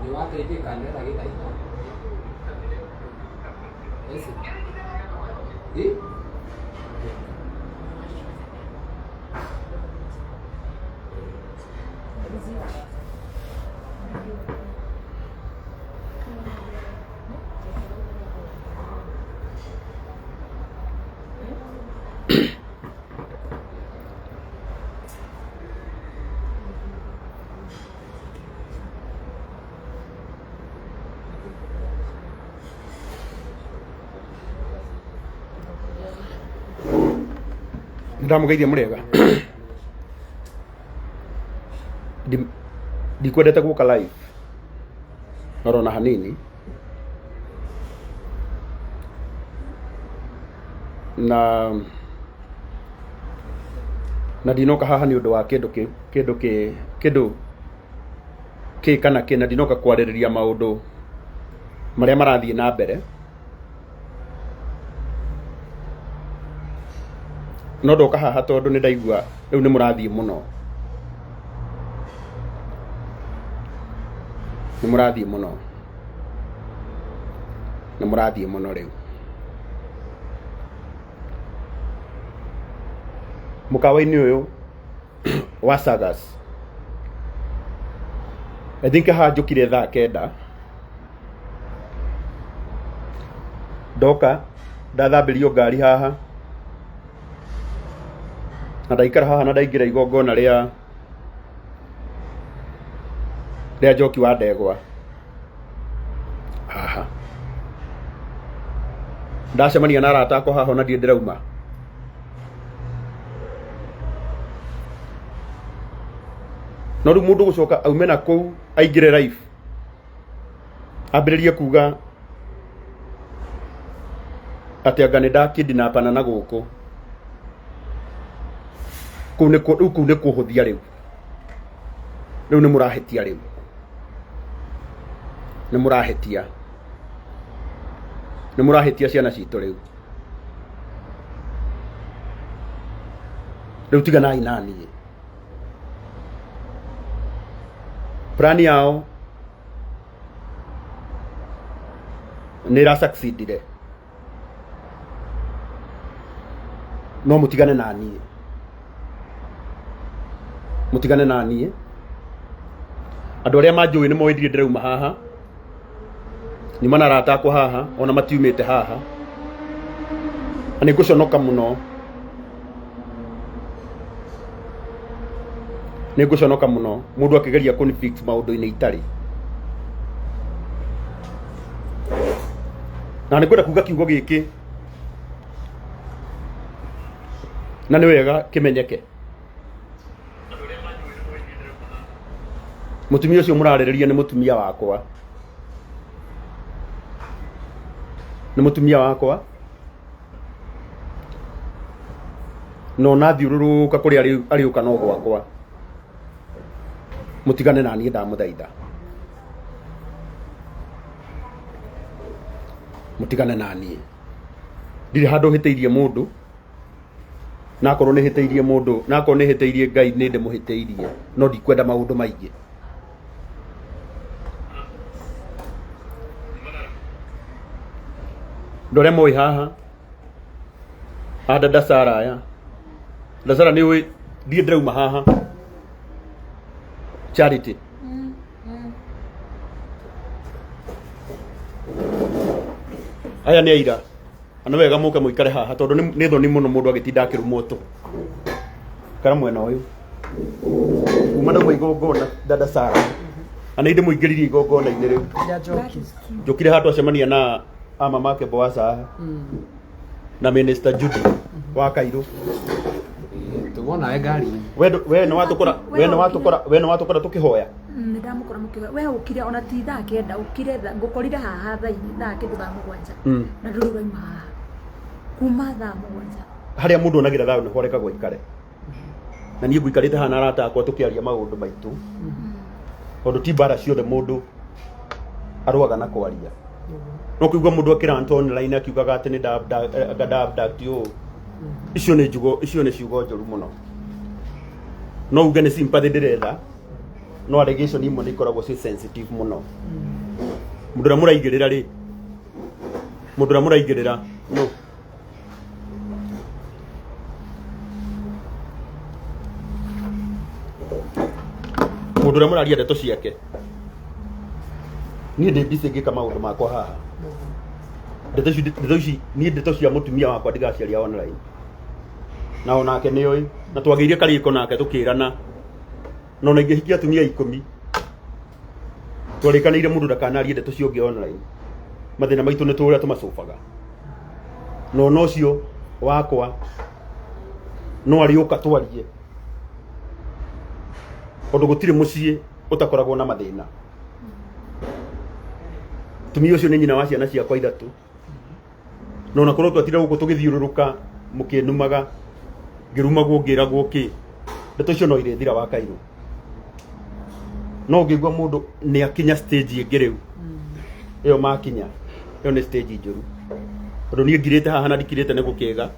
Ni watu hivi kanisa kitaita. Ese. ¿Sí? ndamugeithia murega ndikwendete guka live norona hanini na ndinoka haha ni undu wa kindu kana kina ndinoka kwaririria maundu maria marathie na mbere no ndoka haha tondu ni ndaigua riu ni murathie muno ni murathie muno riu mukawa-ini uyu wa Sagas I think haha njukire thaa 9 ndoka ndathambirio ngari haha na ndaikara haha na ndaingira igongona ria Njoki wa Ndegwa haha ndacemania na arata akwa haha na ndie ndirauma no riu mundu gucoka aume na kuu aingire life ambiririe kuga ati anga ni ndakidnapana na guku kuu ni kuhuthia riu ni murahetia riu ni murahetia ciana citu riu tiganai nani plani yao nira succeedire no mutigane nani andu aria manjui ni moithirie ndirauma haha ni manarata akwa haha ona matiumite haha ani nguconoka muno mundu akigeria kunifix maundu-ini itari na nikwenda kuga kiugo giki na ni wega kimenyeke mutumia ucio muraririria ni mutumia wakwa no nathiururuka kuri ariuka no gwakwa mutigane nani ndamuthaitha mutigane nani ndiri handu hiteirie mundu na korwo ni hiteirie mundu na korwo ni hiteirie Ngai ni ndimuhiteirie no ndikwenda maundu maingi ndore moi haha ada dasara ni we ndie ndirauma haha Charity aya ni aira ana wega muke muikare haha tondu ni thoni muno mundu agitinda akirumwo tu kara mwena uyu kuma na igongona dada Sara ana inde muingiririe igongona-ini riu njukire hatu acemania na ama make Boaza na Minister Judy wa Kairu tugona we ngari we no watukora tukihoya ndamukora mukihoya we ukire ona ti thaa kenda ukire ngukorire haha thaa kindu thaa mugwanja na ndururaima haha kuma thaa mugwanja haria mundu onagira thaa ni horeka gwaikare na niĩ ngũikarĩte haha na arata akwa tũkĩaria maũndũ maitũ tondũ ti mbara ciothe mũndũ arũaga na kwaria no kũigua mũndũ akĩranta online akiugaga atĩ nĩ abduct ũũ icio nĩ ciugo njũru mũno no uge nĩ sympathy ndĩretha no allegation imwe nĩ ikoragwo ci sensitive mũno mũndũ ũrĩa mũraigĩrĩra no mundu uria muraria ndeto ciake ni ndi busy ngika maundu makwa haha ndeto ici ni ndeto cia mutumia wakwa ndigaciaria online na onake ni oi na twagiire kariko nake tukirana no na ingihikia atumia 10 twarikanire mundu ndakanarie ndeto cio ngi online mathina maitu ni turia tumacobaga no cio wakwa no ariuka twarie ondu gutire mucii utakoragwo na mathina tumia ucio ni nyina wa ciana ciakwa ithatu no na korwo twatira guku tugithiururuka mukinumaga ngirumagwo ngiragwo ki ndeto icio no irethira wa Kairu no ngigwa mundu ni akinya stage ingi riu iyo makinya iyo ni stage njuru ondu ni ngirite haha na ndikirite ni gukiga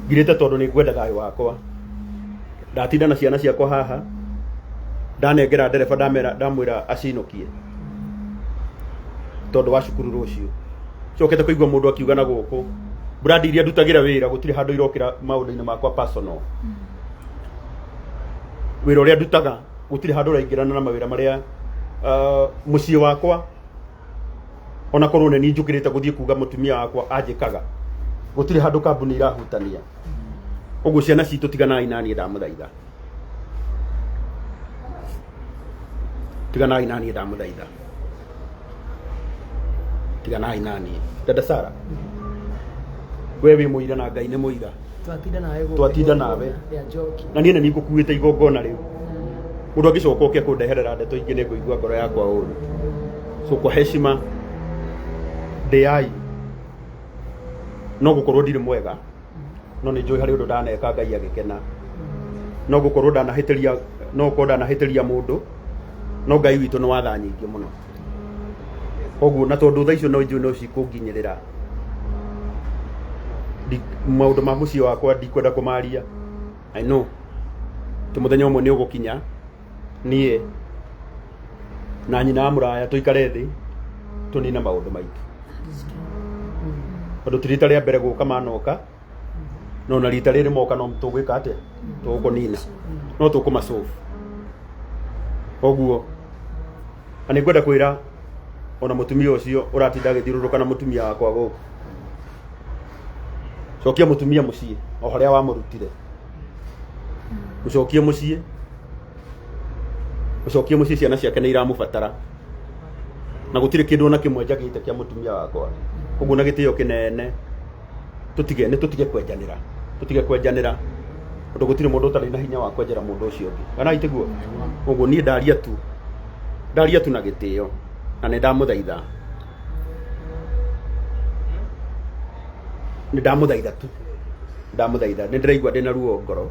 ngirite tondu ni ngwenda thayo wakwa ndatinda na ciana ciakwa haha ndanengera ndereba ndamwira acinokie tondu wa cukuru rucio cokete kuigua mundu akiuga na guku brandi iria ndutagira wira gutire handu irokira maundu-ini makwa personal wira uria ndutaga gutire handu raingirana na mawira maria mucii wakwa ona korwo ni njukirite guthie kuga mutumia wakwa anjikaga gutire handu kambuni irahutania uguo ciana citu tiganai nani ndamuthaitha tiganai nani dada Sara we wi muira na Ngai ni muira twatinda nawe na niĩ nĩ ngũkuĩte igongona rĩu mũndũ angĩcoka ũke kũndeherera ndeto ingĩ nĩ ngũigua ngoro yakwa ũru so kwa heshima ndĩai no gũkorwo ndirĩ mwega no nĩ njũĩ harĩ ũndũ ndaneka Ngai agĩkena no gũkorwo ndanahĩtĩria mũndũ no Ngai witũ nĩ wa tha nyingĩ mũno koguo na tondũ tha icio no njũĩ no cikũnginyĩrĩra maundu ma mucii wakwa ndikwenda kumaria I know ti muthenya umwe ni ugukinya nie na nyina wa muraya tuikare thi tunina maundu maitu tondu ti rita ria mbere guka manoka no na rita riri moka no tugwika atia tugunina no tukumacofu koguo ani ngwenda kwira ona mutumia ucio uratinda agithiururuka na mutumia wakwa guku cokia mutumia mucii o haria wa murutire ucokie mucii ciana ciake ni iramubatara na gutire kindu na kimwe njagite kia mutumia wakwa koguo na gitio kinene tutige kwenjanira undu gutire mundu utari na hinya wa kwenjera mundu ucio ungi kana itiguo koguo nie ndaria tu na gitio na ni ndamuthaitha ni ndamuthaitha ni ndiraigua ndina ruo ngoro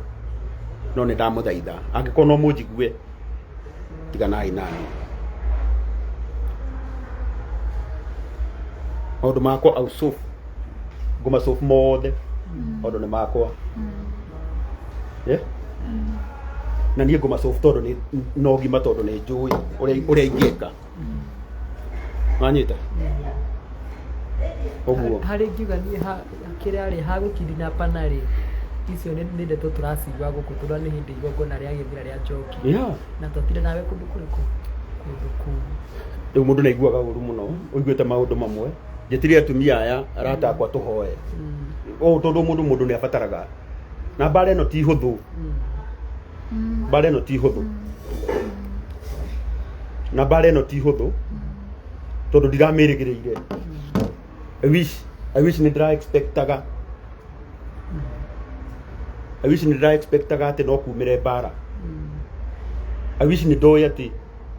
no ni ndamuthaitha angikorwo no munjigue tiganai nani maundu makwa aucofu ngumacofu mothe maundu ni makwa na niĩ ngumacofu tondu ni no ngima tondu ni njui uria ingĩka wanyita oguo hari ngiuga ni kiria ri ha gukidnapa na ri icio ni ndeto turacigua guku tura ni hindi igongona ria githira ria Njoki na twatire nawe kundu kuriku riu mundu naiguaga uru muno uiguite maundu mamwe Njĩtire atumia aya arata akwa tũhoe tondũ mũndũ nĩ abataraga na mbara ĩno ti hũthũ mbara ĩno ti hũthũ na mbara ĩno ti hũthũ tondũ ndiramĩrĩgĩrĩire I wish nĩ ndĩra expectaga atĩ no kumĩre mbara I wish nĩ ndoĩ atĩ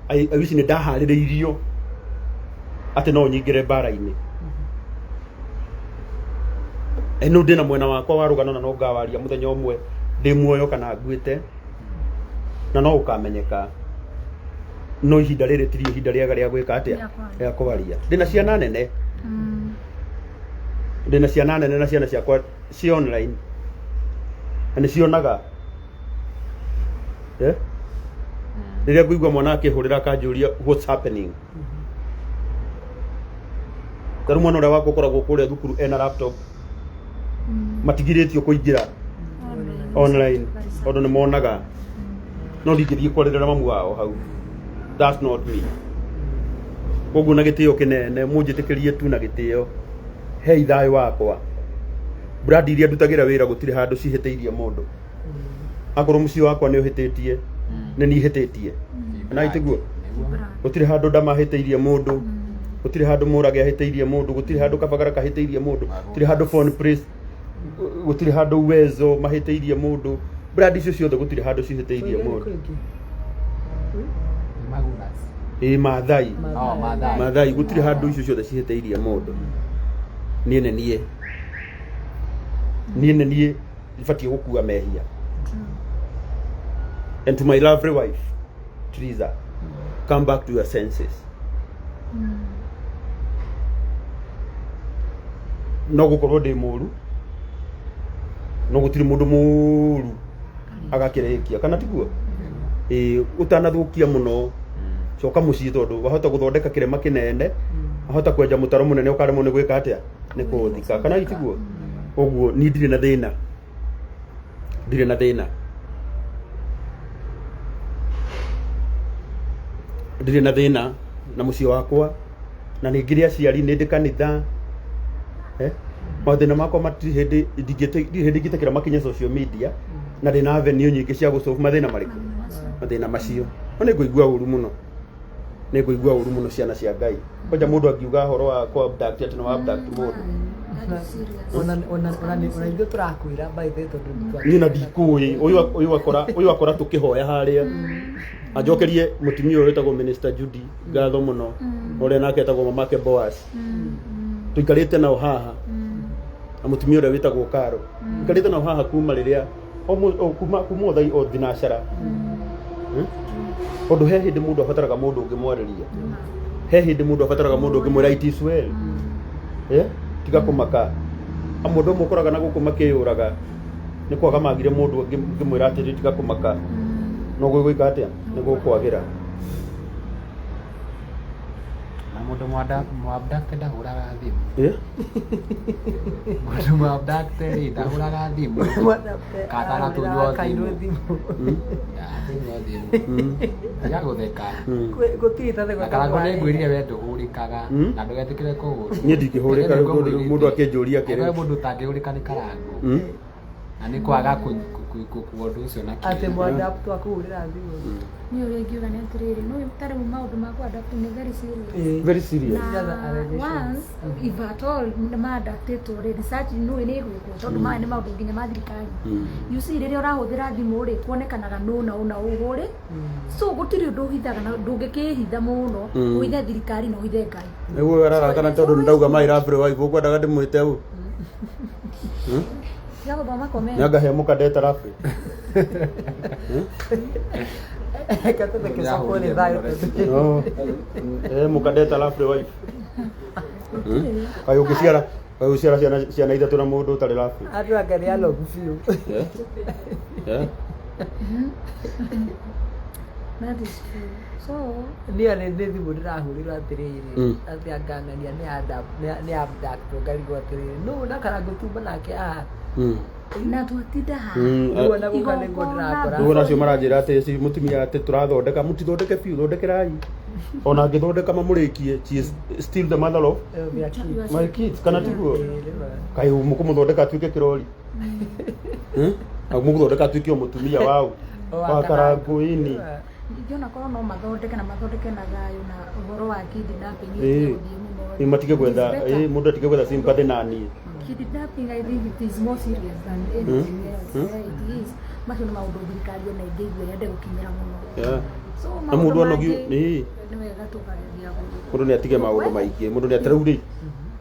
I wish nĩ ndaharĩrĩirio atĩ no nyingĩre mbara-inĩ eno ndĩna mwena wakwa wa rũgano na no ngawaria mũthenya ũmwe ndĩ muoyo kana nguĩte na no ũkamenyeka no ihinda rĩrĩ tiri ihinda rĩega rĩa gwĩka atĩa rĩa kũvaria ndĩna ciana nene ndĩna ciana nene na ciana ciakwa ci online na nĩ cionaga rĩrĩa ngũigua mwana akĩhũrĩra akanjũria what's happening tarũ mwana ũrĩa wakwa ũkoragwo kũrĩa thukuru ena laptop matigirĩtio kũingĩra online tondũ nĩ monaga no ndingĩthiĩ kwarĩrĩra mamu wao hau that's not me koguo na gĩtĩo kĩnene mũnjĩtĩkĩrie tu na gĩtĩo he ithayũ wakwa brandi iria ndutagĩra wĩra gũtirĩ handũ cihĩtĩirie mũndũ akorwo mũciĩ wakwa nĩ ũhĩtĩtie nĩ niĩ hĩtĩtie na itiguo gũtirĩ handũ ndamahĩtĩirie mũndũ gũtirĩ handũ mũrage ahĩtĩirie mũndũ gũtirĩ handũ kabagara kahĩtĩirie mũndũ gũtirĩ handũ phone praise gũtirĩ handũ Uwezo mahĩtĩirie mũndũ brandi icio ciothe gũtirĩ handũ cihĩtĩirie mũndũ Maathai gũtirĩ handũ icio ciothe cihĩtĩirie mũndũ niĩ nĩ niĩ ibatiĩ gũkua mehia and to my lovely wife Teresa come back to your senses no gũkorwo ndĩ mũru no gũtirĩ mũndũ mũru agakĩrĩkia kana tiguo ũtanathũkia mũno coka mũciĩ tondũ wahota gũthondeka kĩrema kĩnene wahota kwenja mũtaro mũnene ũkaremwo nĩ gwĩka atĩa nĩ kũthika kana itiguo ũguo niĩ ndirĩ na thĩna na mũciĩ wakwa na nĩ ngĩrĩ aciari nĩ ndĩ kanitha mathĩna makwa matirĩ hĩndĩ ingĩtĩkĩra makinye social media na ndĩ na avenue nyingĩ cia gũsolve mathĩna marĩkũ mathĩna macio no nĩ ngũigua ũru mũno ciana cia Ngai kwanja mũndũ angiuga horo wa abduct atĩ no abduct mũndũ ona ithuĩ tũrakwĩra baithe tondũ niĩ na ndikũĩ ũyũ akora tũkĩhoya harĩa anjokerie mũtumia ũyũ wĩtagwo Minister Judy ngatho mũno ũrĩa nake etagwo mamake Boaz tũikarĩte nao haha na mũtumia ũrĩa wĩtagwo Karo tũikarĩte nao haha kuma rĩrĩa kuma ũthai o thinacara tondũ he hĩndĩ mũndũ abataraga mũndũ ũngĩmwarĩria he hĩndĩ mũndũ abataraga mũndũ ũngĩmwĩra it is well tiga kũmaka amũndũ ũmwe ũkoraga na gũkũ makĩyũraga nĩ kwaga magire mũndũ ũngĩmwĩra atĩrĩ tiga kũmaka no gwĩka atĩa nĩ gũkwagĩra na mũndũ mwabdakte ndahũraga thimũ mũndũ mwabdakte rĩ ndahũraga thimũ katana tunyuo thimũ ya gũtheka akarango nĩ ngwĩrire we ndũhũrĩkaga na ndũgetĩkĩre kũhũrwo niĩ ndingĩhũrĩka mũndũ akĩnjũria kĩrĩa mũndũ ũtangĩhũrĩka nĩ karango na nĩ kwaga kuo ũndũ ũcio na kĩĩ atĩ mwadapt akũhũrĩra thimũ niĩ ũrĩa ingiuga nĩ atĩrĩrĩ no tarĩ maũndũ ma kwadapt nĩ very serious once if at all mandactĩtwo rĩ research nũĩ nĩ ĩgwĩkwo tondũ maya nĩ maũndũ nginya ma thirikari you see rĩrĩa ũrahũthĩra thimũ rĩ kuonekanaga nũna ũna ũhũrĩ so gũtirĩ ũndũ ũhithaga na ndũngĩkĩhitha mũno ũhithe thirikari na ũhithe Ngai nĩguo ararakana tondũ nĩ ndauga my lovely wife ũkwendaga ndĩmwĩte ũũ Nyangahe mũkandeta rafi mũkandeta rafi wife kaĩ ũngĩciara ciana ithatũ na mũndũ ũtarĩ rafi andũ anga nĩ alogu biũ that is true so niĩ nĩ thimũ ndĩrahũrĩrwo atĩrĩrĩ atĩ angang'ania nĩ abduct ngarigwo atĩrĩrĩ nũ na karango tuma nake aha na twatinda haha na gũka nĩguo ndĩrakora rĩu nacio maranjĩra atĩ mũtumia atĩ tũrathondeka mũtithondeke biũ thondekerai ona ngithondeka mamurikie she is still the mother of my kids kana tiguo kai mukumuthondeka tuike kirori mukumuthondeka tuike mutumia wao wa karangu-ini ndiona korwo no mathondeke na thayo na uhoro wa kidnapping ni matige gwetha mundu atige gwetha sympathy nani kidnapping. I think it is more serious than anything else. It is macio nĩ maũndũ thirikari ona ingĩigua yende gũkinyĩra mũno. So mũndũ anogio nĩ wega tũkageria mũndũ nĩ atige maũndũ maingĩ mũndũ nĩ ataraurie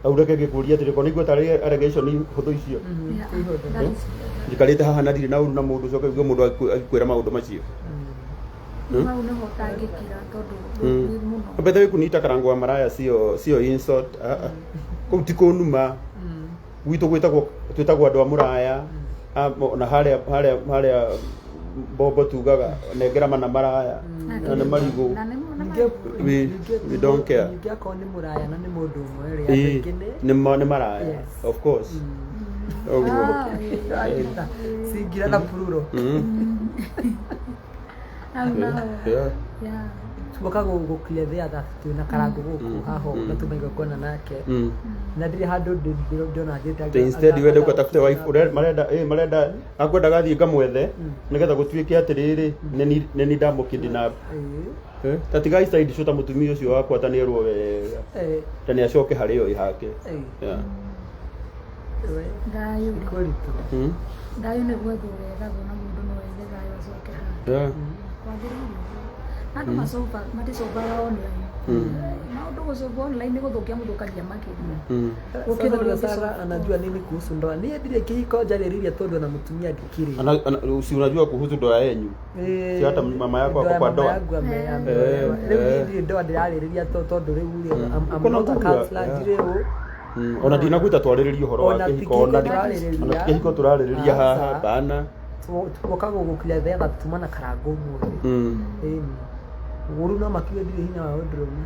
aureke gĩkũria atĩrĩ ko nĩigua tarĩ allegation hũthũ icio njikarĩte haha na ndirĩ na ũru na mũndũ coka igua mũndũ akwĩra maũndũ macio mau nĩho ũtangĩkira tondũ mũno bethe kunita karango wa maraya sio insult kũu ti kũnuma gwitũ twĩtagwo andũ a mũraya na harĩa Bobo tugaga negera mana maraya na nĩ marigũ we don't care ngĩakorwo nĩ mũraya na nĩ mũndũ ũmwe rĩ nĩ maraya of course singira na pururo tumoka gũkirethea twĩna karango gũkũ haho na tũmaiga kuona nake na ndirĩ handũ ndĩrona thiĩte instead wende ũgatafute wife marenda akwenda gathiĩ ngamwethe nĩgetha gũtuĩke atĩrĩrĩ nĩ ndamũkidnap tatigai side shota mũtumia ũcio wakwa ta nĩerwo wega ta nĩ acoke harĩ o ihake ndayo nĩ gwetho wega na mũndũ no wethe thayo acoke harĩ andũ maticokaga online maũndũ gũcoka online nĩ gũthũkia mũthũkagia makĩria anajua nini kuhusu ndoa niĩ ndirĩ kĩhiko njarĩrĩria tondũ na mũtumia ndikiri si unajua kuhusu ndoa yenyu si hata mama yako ako kwa ndoa rĩu ndoa ndĩrarĩrĩria tondũ rĩu ona ndinakwĩta twarĩrĩrie ũhoro wa kĩhiko ona kĩhiko tũrarĩrĩria haha bana tumoka gũkirethea tumana karango ũmũthĩ Guru no makiwe ndirĩ hinya wa ũndũrũme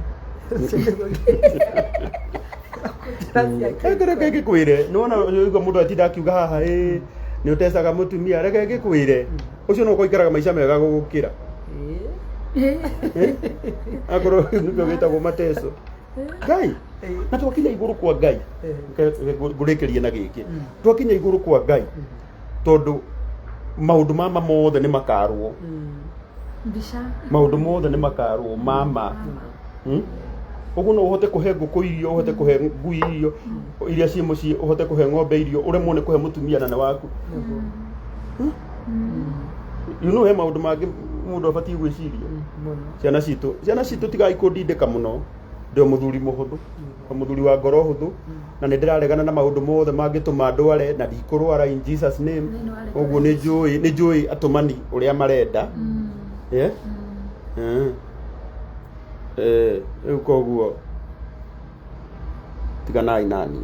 reke ngĩkwĩre nĩwona ũigua mũndũ atinda akiuga haha nĩ ũtecaga mũtumia reke ngĩkwĩre ũcio no ũkoikaraga maica mega gũgũkĩra akorwo nĩkĩo gĩtagwo mateso Ngai na twakinya igũrũ kwa Ngai ngũrĩkĩrie na gĩkĩ twakinya igũrũ kwa Ngai tondũ maũndũ mama mothe nĩ makarwo maũndũ mothe nĩ makarwo mama ũguo no ũhote kũhe ngũkũ irio ũhote kũhe ngui irio iria ciĩ mũciĩ ũhote kũhe ng'ombe irio ũremwo nĩ kũhe mũtumia na waku he maũndũ mangĩ mũndũ abatiĩ gwĩciria ciana citũ tigai kũndindĩka mũno ndĩ mũthuri mũhũthũ mũthuri wa ngoro hũthũ na nĩ ndĩraregana na maũndũ mothe mangĩtũma ndware na ndikũrwara in Jesus name ũguo nĩ njũĩ atũmani ũrĩa marenda rĩu koguo tiganai nani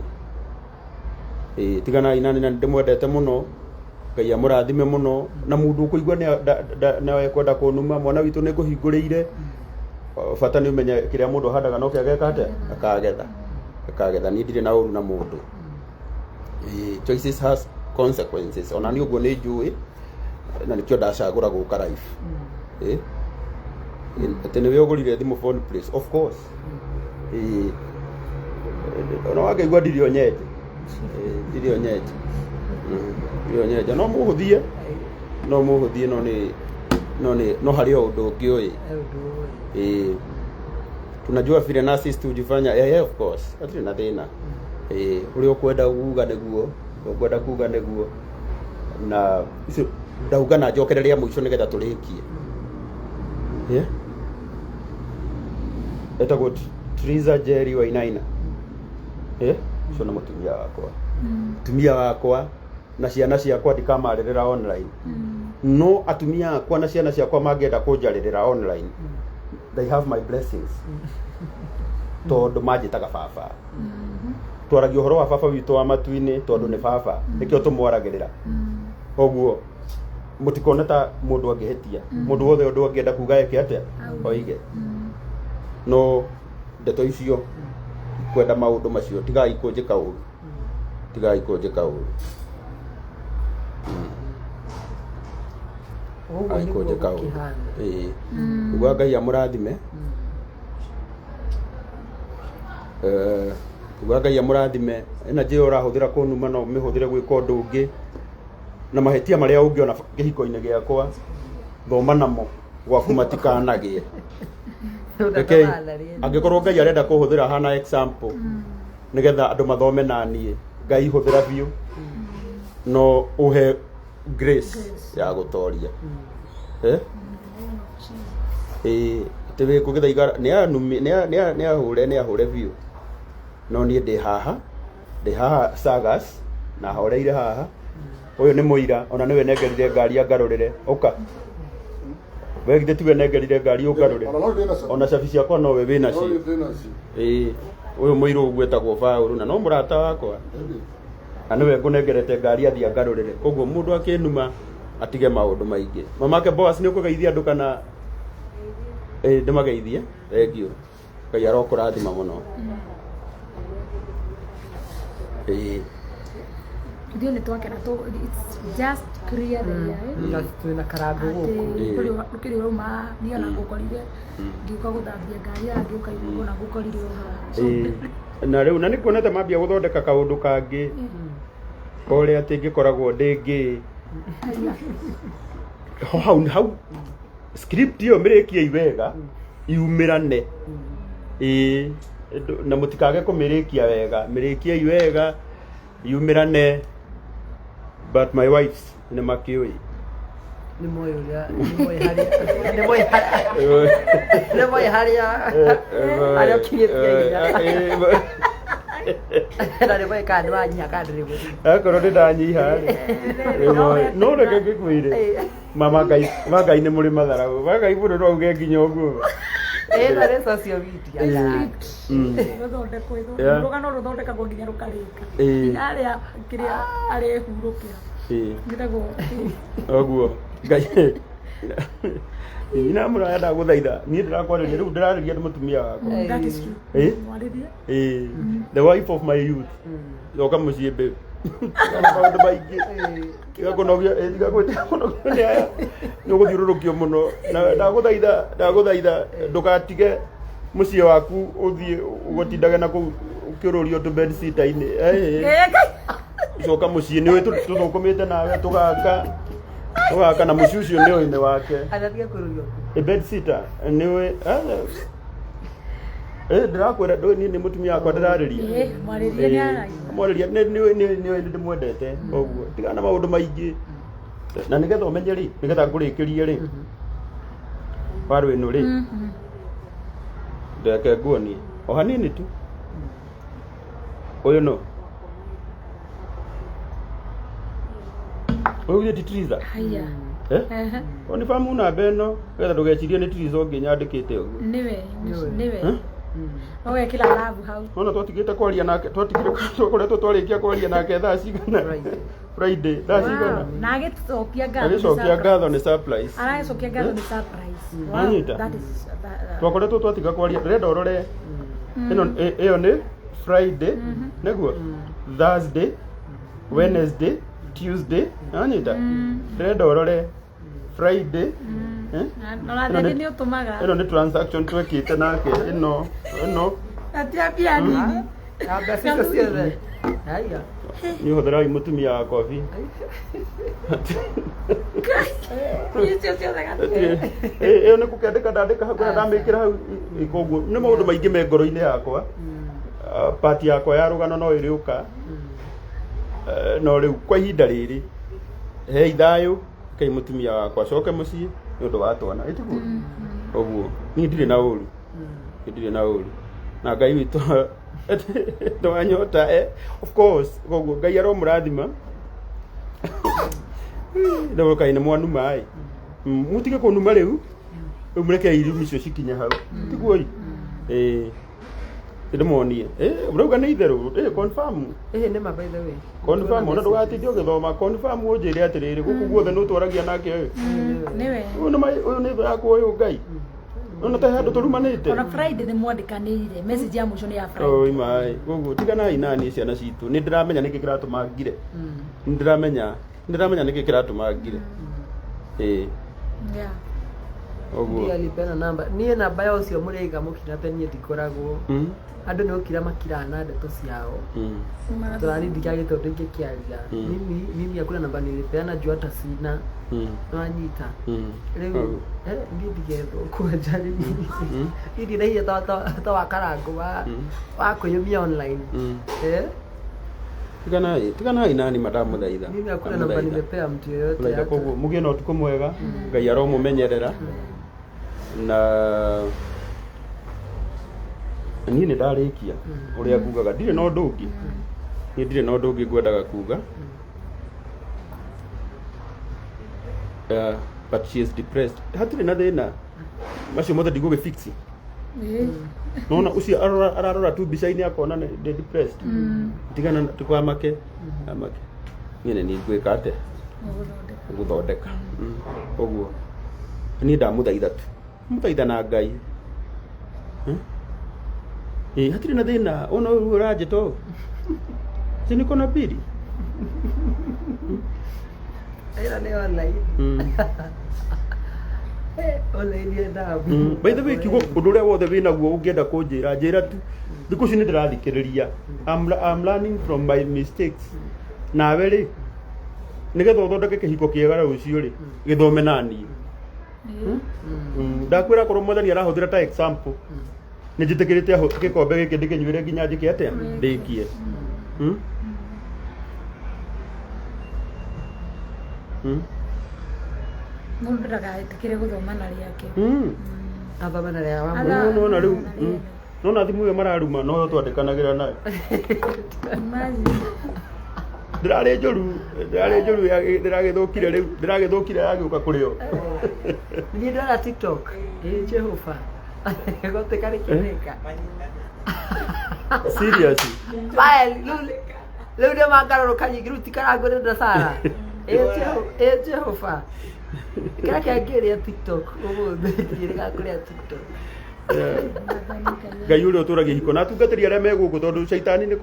tiganai nani na ndĩmwendete mũno Ngai amũrathime mũno na mũndũ ũkũigua nĩ kwenda kũnuma mwana witũ nĩ ngũhingũrĩire bata nĩ ũmenye kĩrĩa mũndũ ahandaga no kĩageka atĩa akagetha niĩ ndirĩ na ũru na mũndũ choices has consequences ona nĩ ũguo nĩ njũĩ na nĩkĩo ndacagũra gũka life atĩ nĩwe ũgũrire thimũ phone place of course ona wakaigua ndirĩ onyeje no mũhũthie no harĩ o ũndũ ũngĩ ũĩ tunajua vile nasi tujifanya of course hatirĩ na thĩna ũrĩa ũkwenda kuga nĩguo na ndauga na njokereria mũico nĩgetha tũrĩkie etagwo Triza Jerry Wainaina ũcio nĩ mũtumia wakwa na ciana ciakwa ndikamarĩrĩra online no atumia akwa na ciana ciakwa mangĩenda kũnjarĩrĩra online they have my blessings tondũ manjĩtaga baba twaragia ũhoro wa baba witũ wa matu-inĩ tondũ nĩ baba nĩkĩo tũmwaragĩrĩra ũguo mũtikone ta mũndũ angĩhĩtia mũndũ wothe ũndũ angĩenda kuga eke atĩa oige no ndeto icio kwenda maũndũ macio tigai kũnjĩka ũru ũguo Ngai amũrathime Tuga Ngai amurathime ena njĩra ũrahũthĩra kũnuma no mĩhũthĩre gwĩka ũndũ ũngĩ na mahĩtia marĩa ũngĩona kĩhiko-inĩ gĩakwa thoma namo gwaku matikanagĩe. Okay, angĩkorwo Ngai arenda kũhũthĩra hana example nĩgetha andũ mathome naniĩ, Ngai hũthĩra biũ no ũhe grace ya gũtoria. Tĩwĩ kũgĩthaiga nĩ ahũre biũ no niĩ ndĩ haha Sagas na horeire haha. Ũyũ nĩ mũira ona nĩwe nengerire ngari angarũrĩre ũka we githĩ tiwe nengerire ngari ũngarũrĩre ona cabi ciakwa nowe wĩnacio. Ũyũ mũirũ ũguo etagwo Paũlũ na no mũrata wakwa na nĩwe ngũnengerete ngari athiĩ angarũrĩre. Koguo mũndũ akĩnuma atige maũndũ maingĩ. Mamake Boaz nĩ ũkũgeithia andũ kana ndĩmageithie? Thengiũ, Ngai arokũrathima mũno. Ndio nĩ twakena it's just clear na twina karango gũkũ ukiri uma niona gukorire ngiuka guthambia ngari yangu ukaigua na gukorire haha. Na rĩu na nĩ kuonete mambia gũthondeka kaũndũ kangĩ kũrĩa atĩ ngĩkoragwo ndĩngĩ hau script iyo mĩrĩkie wega yumĩrane na mũtikage kũmĩrĩkia wega, mĩrĩkie wega yumĩrane. But my wives nĩ makĩũĩ nĩ moĩ harĩa ũkinyĩtie na nĩ moĩ kana nĩwanyiha kana ndĩrĩ gũthiĩ akorwo ndĩndanyiha no reke ngĩkwĩre mama Ngai nĩ mũrĩ matharaũ Ngai mũndũ no auge nginya ũguo na rĩ socio witi rũgano rũthondekagwo nginya rũkarĩka nginya arĩa kĩrĩa arehurũkĩra ngĩtagwo ũguo Ngai ina mũraya ndagũthaitha niĩ ndĩrakwarĩria rĩu ndĩrarĩria nĩ mũtumia wakwa the wife of my youth yoka mũciĩ mbĩ maũndũ maingĩ igakũnogia igakũnogia nĩ aya nĩ ũgũthiũrũrũkio mũno na ndagũthaitha ndũgatige mũciĩ waku ũthiĩ ũgũtindage na kũu ũkĩũrũrio tũ bed sitter-inĩ coka mũciĩ nĩ tũthũkũmĩte nawe tũgaka na mũciĩ ũcio nĩ ũyũ nĩ wake bed sitter nĩwe ndĩrakwĩra niĩ nĩ mũtumia wakwa ndĩrarĩria mwarĩria nĩ ndĩmwendete ũguo tigana na maũndũ maingĩ na nĩgetha ũmenye rĩ nĩgetha ngũrĩkĩrie rĩ warũ ĩno rĩ ndeke nguonie o hanini tu ũyũ no ũyũ ti Triza oni famu namba ĩno nĩgetha ndũgecirie nĩ Triza ũngĩ nyandĩkĩte ũguo nĩwe oya kila labu hau ona twatigĩte kwaria nake twakoretwo twarĩkia kwaria nake thaa cigana Friday thaa cigana na agĩcokia ngatho nĩ surprise aragĩcokia ngatho nĩ surprise that is twakoretwo twatiga kwaria ndĩrenda ũrore ĩyo nĩ Friday nĩguo Thursday Wednesday Tuesday anyita ndĩrenda ũrore Friday ĩno nĩ transaction twekĩte nake ĩno atiambia nini nĩ ũhũthĩrai mũtumia wa kobi ĩyo nĩ kũkĩandĩka ndandĩka hau kana ndamĩkĩra hau koguo nĩ maũndũ maingĩ me ngoro-inĩ yakwa part yakwa ya rũgano no ĩrĩũka no rĩu kwa ihinda rĩrĩ he ithayũ kai mũtumia wakwa acoke mũciĩ nĩ ũndũ wa twana ĩtiguo ũguo niĩ ndirĩ na ũru na Ngai witũ twanyota of course koguo Ngai aromũrathima ndagũkai nĩ mwanuma mutige kũnuma rĩu mũreke irumi icio cikinye hau tiguo ndĩmuonie ũrauga nĩ itherũ confirm nĩ ma by the way confirm ona ndũgatinde ũgĩthoma confirm ũnjĩre atĩrĩrĩ gũkũ guothe nĩ ũtwaragia nake ũyũ nĩ thũ yakwa ũyũ Ngai ona ta handũ tũrumanĩte ona Friday nĩ mwandĩkanĩire message ya mũico nĩ ya Friday oi mai koguo tiganai nani ciana citũ nĩ ndĩramenya nĩkĩ kĩratũma ngire nĩ ndĩramenya nĩkĩ kĩratũma ngire Oguo. Alipena namba. Niĩ namba ya ũcio mũrĩga mũkira penye ndikoragwo. Andũ nĩ okira makira na ndeto ciao. Tũrari ndikagĩte ũndũ ingĩ kĩaria. Mimi hakuna namba nilipeana juu hata sina. Nwanyita. Rĩu ndigetho kwenjari. Idi rĩhia ta wakarango wa kũyumia online. Tiganai nani madamu thaitha. Mimi hakuna namba nimepea mtu yoyote. Koguo mugie no tuko mwega. Ngai aromumenyerera. Na niĩ nĩ ndarĩkia ũrĩa ngugaga ndirĩ na ũndũ ũngĩ niĩ ndirĩ na ũndũ ũngĩ ngwendaga kuga but she is depressed hatirĩ na thĩna macio mothe ndigũgĩfix nona ũcio ararora tu mbica-inĩ akona nĩ depressed tigana tukwamake amake niĩ nĩ ngwĩka atĩ gũthondeka ũguo niĩ ndamũthaitha tu mũthaitha na Ngai hatirĩ na thĩna ona ũyũ ũranjĩto si niko na bidi ĩra nĩ online online ndabu by the way kiugo ũndũ ũrĩa wothe wĩnaguo ũngĩenda kũnjĩra njĩra tu thikũ ici nĩ ndĩrathikĩrĩria I'm learning from my mistakes nawe rĩ nĩgetha ũthondeke kĩhiko kĩega rũciũ rĩ gĩthome naniĩ ndakwĩra korwo mwathani arahũthĩra ta example nĩ njĩtĩkĩrĩte gĩkombe gĩkĩ ndĩkĩnyuĩre nginya njĩke atĩa ndĩkie mũndũ ndagagĩtĩkĩre gũthoma na rĩake athoma na rĩa wa nona rĩu nona thimũ ĩyo mararuma no twandĩkanagĩra nayo ndĩrarĩ njũru ndĩragĩthũkire rĩu ndĩragĩthũkire yagĩũka kũrĩ o niĩ ndĩrona TikTok Jehova goteka rĩkĩrĩka seriously rĩu nĩ mangarũrũka nyingĩ rĩu tikarangũrĩ ndasara Jehova kĩrĩa kĩangĩrĩa TikTok ũmũthĩ gĩgakũrĩa TikTok Ngai ũrĩa ũtũragia hiko na atungatĩri arĩa me gũkũ tondũ caitani nĩ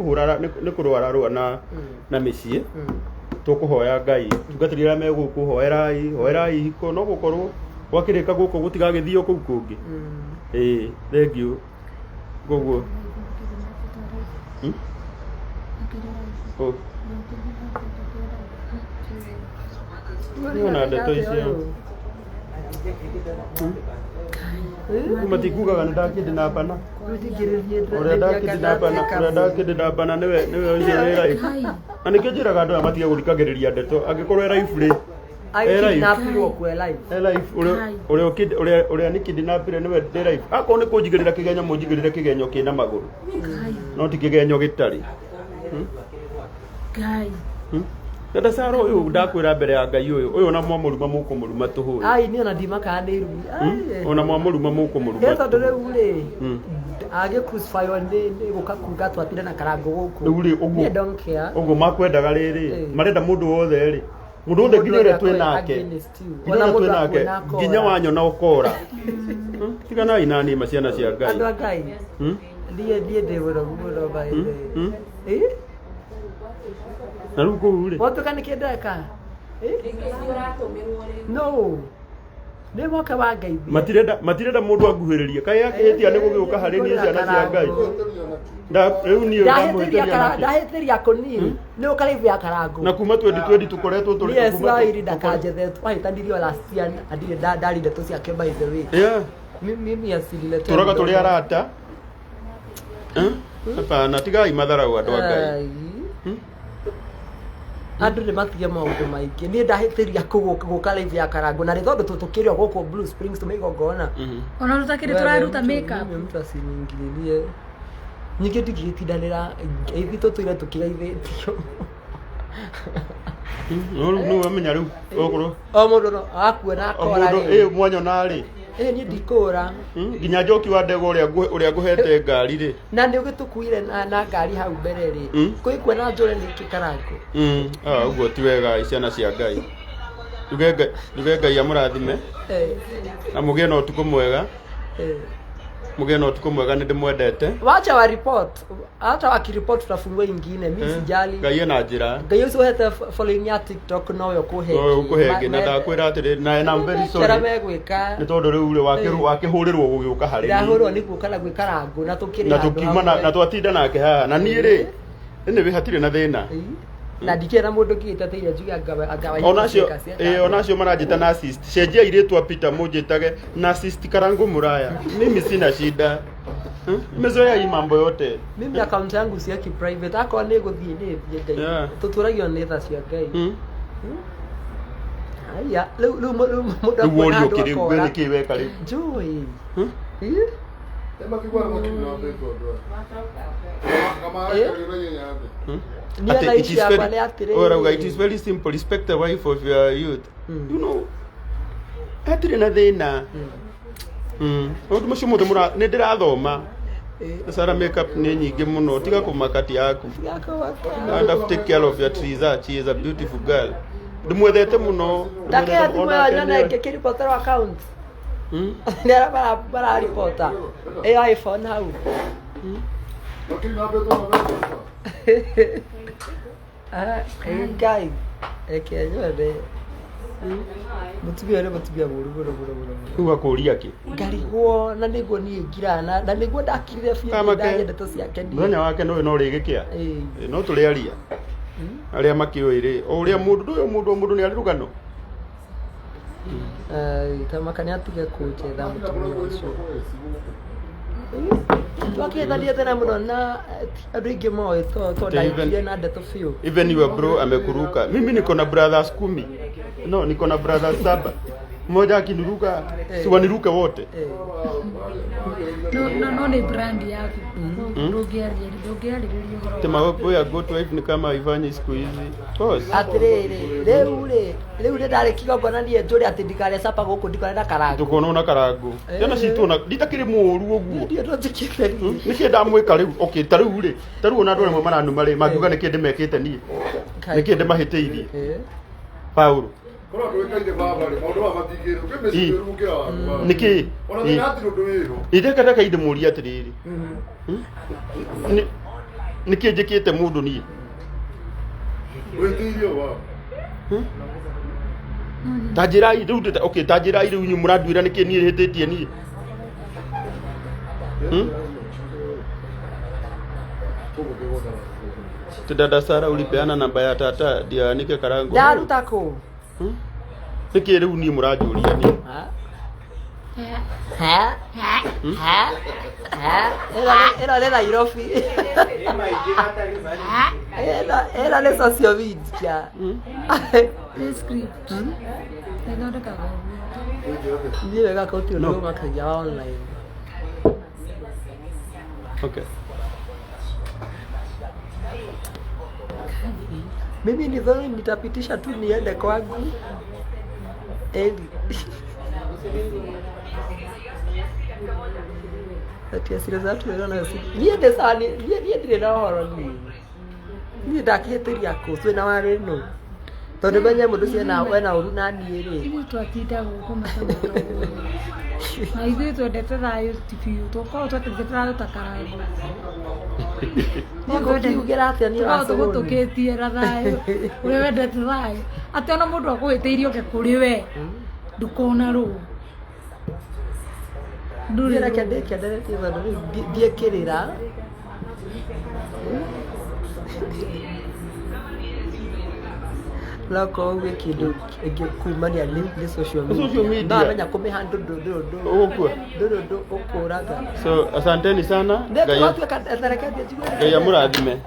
kũrũa ararũa na mĩciĩ tũkũhoya Ngai atungatĩri arĩa me gũkũ hoerai hiko no gũkorwo gwakĩrĩka gũkũ gũtigagĩthio kũu kũngĩ thank you goguo Nĩwona ndeto icio matikugaga nĩ ndakĩndinapana ũrĩa ndakĩndinapana nĩwe ũcio nĩ live na nĩkĩo njĩraga andũ aya matige gũthikagĩrĩria ndeto angĩkorwo live ũrĩa nĩ kĩndinapire nĩwe ndĩ live akorwo nĩ kũnjigĩrĩra kĩgenyo mũnjigĩrĩre kĩgenyo kĩna magũrũ no ti kĩgenyo gĩtarĩ Dada Sara ũyũ ndakwĩra mbere ya Ngai ũyũ na mwamũruma mũkũmũruma tũhũĩ ai niĩ ona ndimakaga nĩ irumi ona mwamũruma mũkũmũruma tondũ rĩu rĩ agĩ crucify nĩ gũka kuga twatire na karango gũkũ rĩu rĩ ũguo makwendaga rĩrĩ marenda mũndũ wothe rĩ mũndũ wothe nginya ũrĩa twĩ nake nginya wanyona ũkora tiganai na niĩ maciana cia Ngai andũ a Ngai ndiĩ ndĩ mũno baĩ na rĩu kũu rĩ watuĩka nĩ kĩndeka no nĩ moka wa Ngai matirenda mũndũ anguhĩrĩrie kaĩ akĩhĩtia nĩ gũgĩũka harĩ niĩ ciana cia Ngai rĩu niĩ ndahĩtĩria kũniĩ nĩ ũkaraibu ya karango na kuma 2020 tũkoretwo tũrĩ Isiraeli ndakanjethe twahĩtanirio last year ndirĩ ndari ndeto ciake by the way mimi asilile tũraga tũrĩ arata hapana tigai matharau andũ a Ngai andũ nĩ matige maũndũ maingĩ niĩ ndahĩtĩria gũka live ya karango na rĩtondũ tũkĩrĩ gũkũ Blue Springs tũmĩgongona ona tũtakĩrĩ tũraruta makeup mtu asiningililie ningĩ ndingĩtindanĩra ithitũ twĩre tũkĩgaithĩtio no wamenya rĩu okorwo o mũndũ no akuona akora rĩ mwanyona rĩ niĩ ndikũra nginya njoki wa ndego ũrĩa ngũhete ngari rĩ na nĩ ũgĩtũkuire na ngari hau mbere rĩ kwĩkuona njũre nĩ kĩkarango ũguo ti wega ciana cia Ngai nduge Ngai amũrathime na mũgĩe na ũtukũ mwega Mugeno tukumwega ndimwendete. Wacha wa report. Hata wakireport tutafungua ingine. Mimi sijali. Ngai na njira. Ngai ucio hete following ya TikTok no yo kuhege. No kuhege na ndakwira atiri na very sorry. Kera megwika. Ni tondu riu ri wakihurirwo gugiuka hari. Ndahurwo ni guka na gwikarango na tukiri. Na tukima na twatinda nake haha na ni ri ni we hatire na thina. Na ndikera mundu ngitateire njuge agawa onacio maranjita narcissist cenjia iretwa Peter mujitage narcissist karangu muraya mimi sina shida mezoea hii mambo yote mimi account yangu si yaki private ako ni guthie ni ngai tuturagio ni tha cia ngai aya lu mundu worio kiri ni kiweka ri joy Tema kigwa mtu na beto ndo. Kama it is very simple. Respect the wife of your youth. You know. Hatire na thina. Ondu macio mothe mura ni ndirathoma. Sara makeup ni nyingi muno tiga kumakati yaku. And have take care of your research. She is a beautiful girl. Ndimwethete muno. Ndakaya timwe nyona ikekiri potero account. Nera bara reporter. iPhone how? Guy. Ekenyore. Mutubia buru. Kuga kuria ki. Ngarigwo na niguo ni ngirana na niguo ndakirire biũ ndeto ciake ndi. Muthenya wake no rigikia. No turiaria. Aria makiuire. Uria mundu ni ari rugano. Tamakani atige kuchetha mutumia ucio. Wakitharia tena muno na andu ingi moe to ndaikire na ndeto biũ. Even your bro amekuruka. Mimi niko na brothers 10. No, niko na brothers 7. Mmoja akiniruka, si waniruke wote. No ni brand yako. Ndogeari. Tema boya go to wife ni kama ifanye siku hizi. Pause. Atiriri, leo ndare kigo na ndiye njuri ati ndikare sapa guku ndikare na karangu. Tukona na karangu. Tena cituna nditakiri muoru oguo. Ndiye ndo tikiferi. Niki ndamwika riu. Okay, taru ona ndore maranu mari magiuga niki ndimekite nie. Niki ndimahiteirie. Paulo. Kora twekaire baba ri maundu matigire ukimesiru ukira wangu. Niki? Ona ni natiro nduiro. Itheka kaide muri atiriri. Niki njikite mundu nie. Wetirio wa. Tajirai riu okay tajirai riu nyu muranduira niki nie hititie nie. Tudada Sara ulipeana namba ya tata ndio anike karango. Ndaruta ku. Niki riu nie muranjuria nie. Era le Nairobi. Era le social media. Script. Ndio kaka. Ndio weka kauti ndio makaja online. Okay. Mimi nidhani nitapitisha tu niende kwangu. Ati asira zatu na sisi. Niende sana, niende na horo ni. Ni ndakihetiria ku twina wari no. Tondu menye mundu ciena wena uru na nie ri. Ni twatinda guku masamuto. Na ithuĩ twendete thayũ ti biũ tũkorwo twetĩkĩra tũtakarangu Nĩngũkiugĩra atĩa niĩ tũkorwo tũgũtũkĩtie na thayũ ũrĩa wendete thayũ atĩ ona mũndũ akũhĩtĩirie oke kũrĩ we ndũkona rũũ ndũrĩreke ndĩkenderetie tondũ rĩu ndiĩkĩrĩra lako uwe kindu kumania ni social media ndamenya kumihandle ndo ukuraga so asanteni sana ndio watu akaterekea gaya murathime